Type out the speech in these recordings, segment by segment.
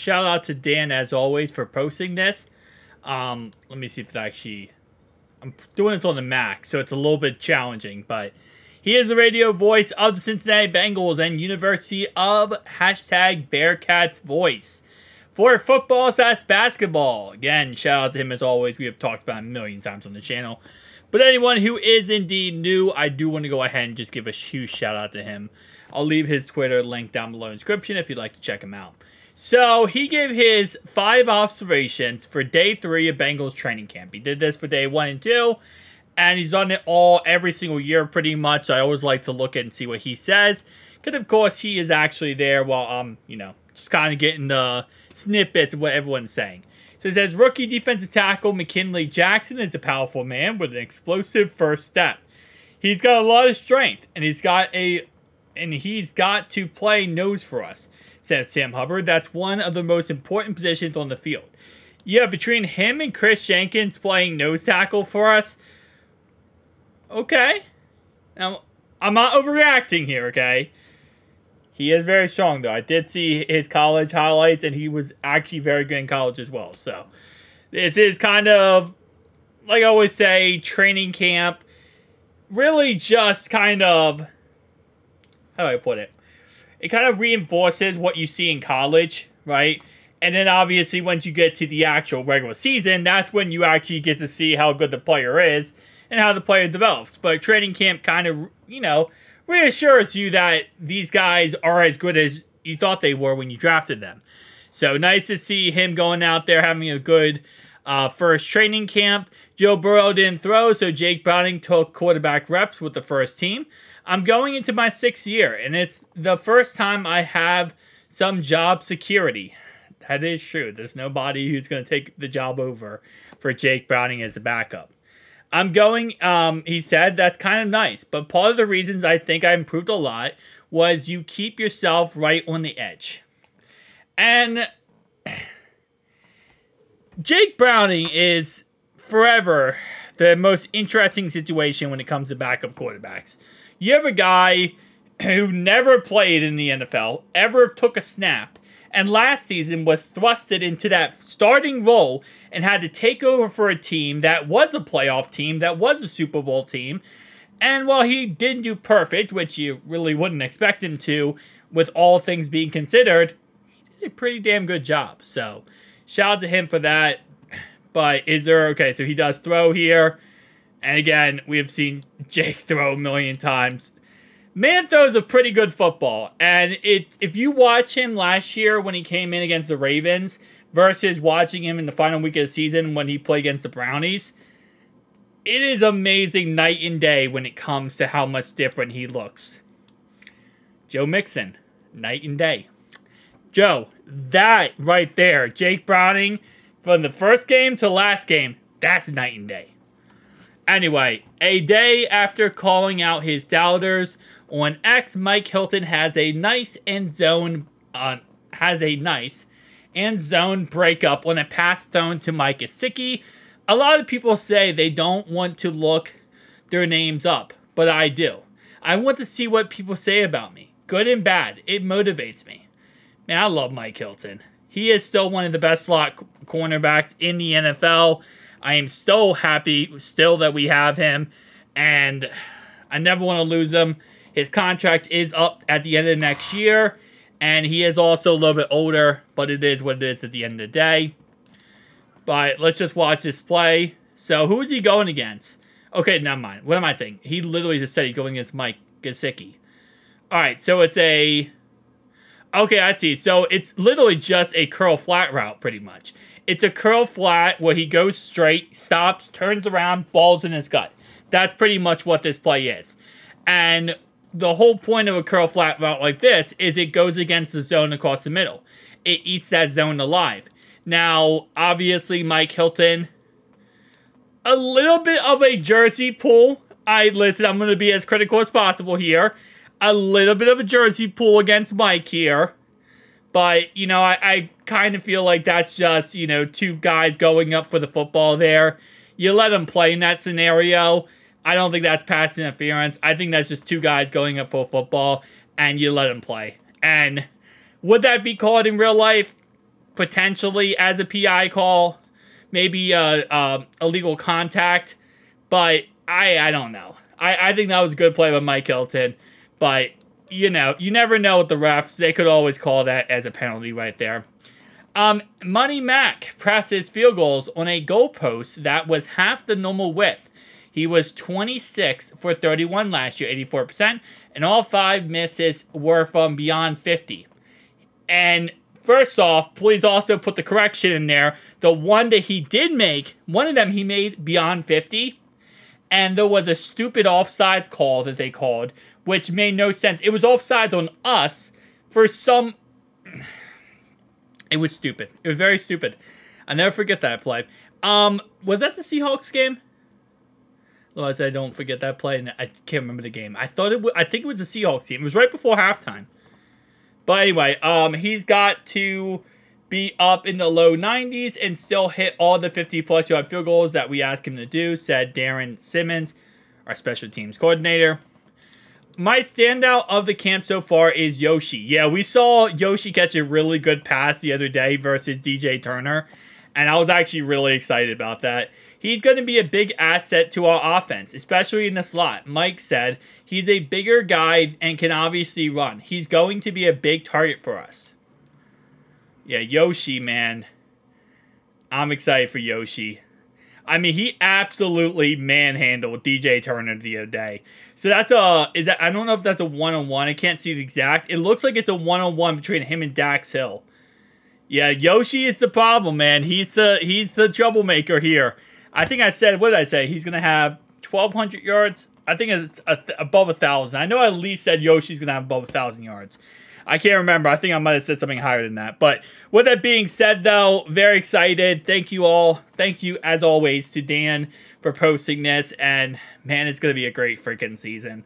Shout out to Dan, as always, for posting this. Let me see if it's actually... I'm doing this on the Mac, so it's a little bit challenging, but... He is the radio voice of the Cincinnati Bengals and University of #Bearcats voice. For football, that's basketball. Again, shout out to him as always. We have talked about him a million times on the channel. But anyone who is indeed new, I do want to go ahead and just give a huge shout out to him. I'll leave his Twitter link down below in the description if you'd like to check him out. So, he gave his 5 observations for day 3 of Bengals training camp. He did this for day 1 and 2. And he's done it every single year pretty much. I always like to look at and see what he says. Because, of course, he is actually there while I'm, just kind of getting the snippets of what everyone's saying. So it says, rookie defensive tackle McKinley Jackson is a powerful man with an explosive first step. He's got a lot of strength, and he's got to play nose for us, says Sam Hubbard. That's one of the most important positions on the field. Yeah, between him and Chris Jenkins playing nose tackle for us, okay. Now, I'm not overreacting here, okay? He is very strong, though. I did see his college highlights, and he was actually very good in college as well. So, this is kind of, like I always say, training camp. Really just kind of, how do I put it? It kind of reinforces what you see in college, right? And then, obviously, once you get to the actual regular season, that's when you actually get to see how good the player is and how the player develops. But training camp kind of, reassures you that these guys are as good as you thought they were when you drafted them. So nice to see him going out there having a good first training camp. Joe Burrow didn't throw, so Jake Browning took quarterback reps with the first team. I'm going into my 6th year, and it's the first time I have some job security. That is true. There's nobody who's going to take the job over for Jake Browning as a backup. I'm going, he said, that's kind of nice. But part of the reasons I think I improved a lot was you keep yourself right on the edge. And Jake Browning is forever the most interesting situation when it comes to backup quarterbacks. You have a guy who never played in the NFL, ever took a snap, and last season was thrusted into that starting role and had to take over for a team that was a playoff team, that was a Super Bowl team. And while he didn't do perfect, which you really wouldn't expect him to, with all things being considered, he did a pretty damn good job. So, shout out to him for that. But okay, so he does throw here. And again, we have seen Jake throw a million times. Man throws a pretty good football, and if you watch him last year when he came in against the Ravens versus watching him in the final week of the season when he played against the Brownies, it is amazing night and day when it comes to how much different he looks. Joe Mixon, night and day. Joe, that right there, Jake Browning, from the first game to last game, that's night and day. Anyway, a day after calling out his doubters on X, Mike Hilton has a nice end zone breakup on a pass thrown to Mike Gesicki. A lot of people say they don't want to look their names up, but I do. I want to see what people say about me, good and bad. It motivates me. Man, I love Mike Hilton. He is still one of the best slot cornerbacks in the NFL. I am so happy still that we have him, and I never want to lose him. His contract is up at the end of next year, and he is also a little bit older, but it is what it is at the end of the day. But let's just watch this play. So who is he going against? Okay, never mind. What am I saying? He literally just said he's going against Mike Gesicki. All right, so it's a... Okay, I see. So it's literally just a curl flat route, pretty much. It's a curl flat where he goes straight, stops, turns around, balls in his gut. That's pretty much what this play is. And the whole point of a curl flat route like this is it goes against the zone across the middle. It eats that zone alive. Now, obviously, Mike Hilton, a little bit of a jersey pull. Listen, I'm going to be as critical as possible here. A little bit of a jersey pull against Mike here. But, I kind of feel like that's just, two guys going up for the football there. You let them play in that scenario. I don't think that's pass interference. I think that's just two guys going up for football, and you let them play. And would that be called in real life? potentially as a PI call, maybe illegal contact, but I don't know. I think that was a good play by Mike Hilton, but you know, you never know with the refs. They could always call that as a penalty right there. Money Mac presses field goals on a goalpost that was half the normal width. He was 26 for 31 last year, 84%, and all 5 misses were from beyond 50. And first off, please also put the correction in there. The one that he did make, one of them he made beyond 50, and there was a stupid offsides call that they called, which made no sense. It was offsides on us for some... It was stupid. It was very stupid. I'll never forget that play. Was that the Seahawks game? Otherwise, I don't forget that play, and I can't remember the game. I think it was the Seahawks game. It was right before halftime. But anyway, he's got to be up in the low 90s and still hit all the 50-plus yard field goals that we asked him to do, said Darren Simmons, our special teams coordinator. My standout of the camp so far is Yoshi. Yeah, we saw Yoshi catch a really good pass the other day versus DJ Turner, and I was actually really excited about that. He's going to be a big asset to our offense, especially in the slot. Mike said he's a bigger guy and can obviously run. He's going to be a big target for us. Yeah, Yoshi, man. I'm excited for Yoshi. I mean, he absolutely manhandled DJ Turner the other day. So that's I don't know if that's a one-on-one. I can't see the exact. It looks like it's a one-on-one between him and Dax Hill. Yeah, Yoshi is the problem, man. He's the troublemaker here. I think I said, what did I say? He's going to have 1,200 yards. I think it's above 1,000. I know I at least said Yoshi's going to have above 1,000 yards. I can't remember. I think I might have said something higher than that. But with that being said, though, very excited. Thank you all. Thank you, as always, to Dan for posting this. And, man, it's going to be a great freaking season.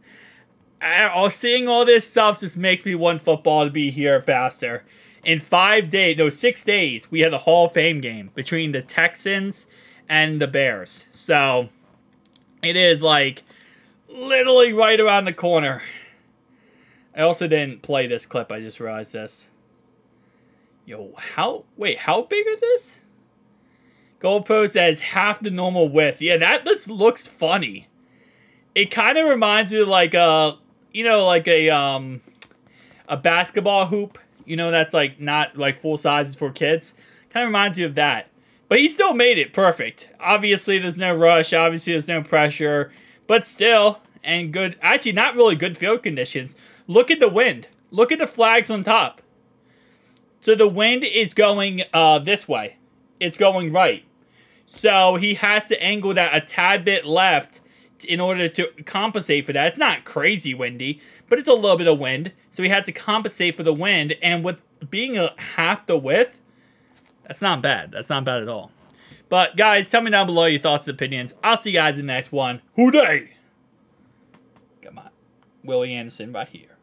Seeing all this stuff just makes me want football to be here faster. In 6 days, we had the Hall of Fame game between the Texans and the Bears. So, it is, like, literally right around the corner. I also didn't play this clip. I just realized this. Yo, how big are this? Goalpost as half the normal width. Yeah, that just looks funny. It kind of reminds me of like a basketball hoop. You know, that's like not like full size for kids. Kind of reminds you of that. But he still made it perfect. Obviously, there's no rush. Obviously, there's no pressure. But still, and good. Actually, not really good field conditions. Look at the wind. Look at the flags on top. So the wind is going this way. It's going right. So he has to angle that a tad bit left in order to compensate for that. It's not crazy windy, but it's a little bit of wind. So he had to compensate for the wind. And with being half the width, that's not bad. That's not bad at all. But guys, tell me down below your thoughts and opinions. I'll see you guys in the next one. Hoo-day! Come on. Willie Anderson right here.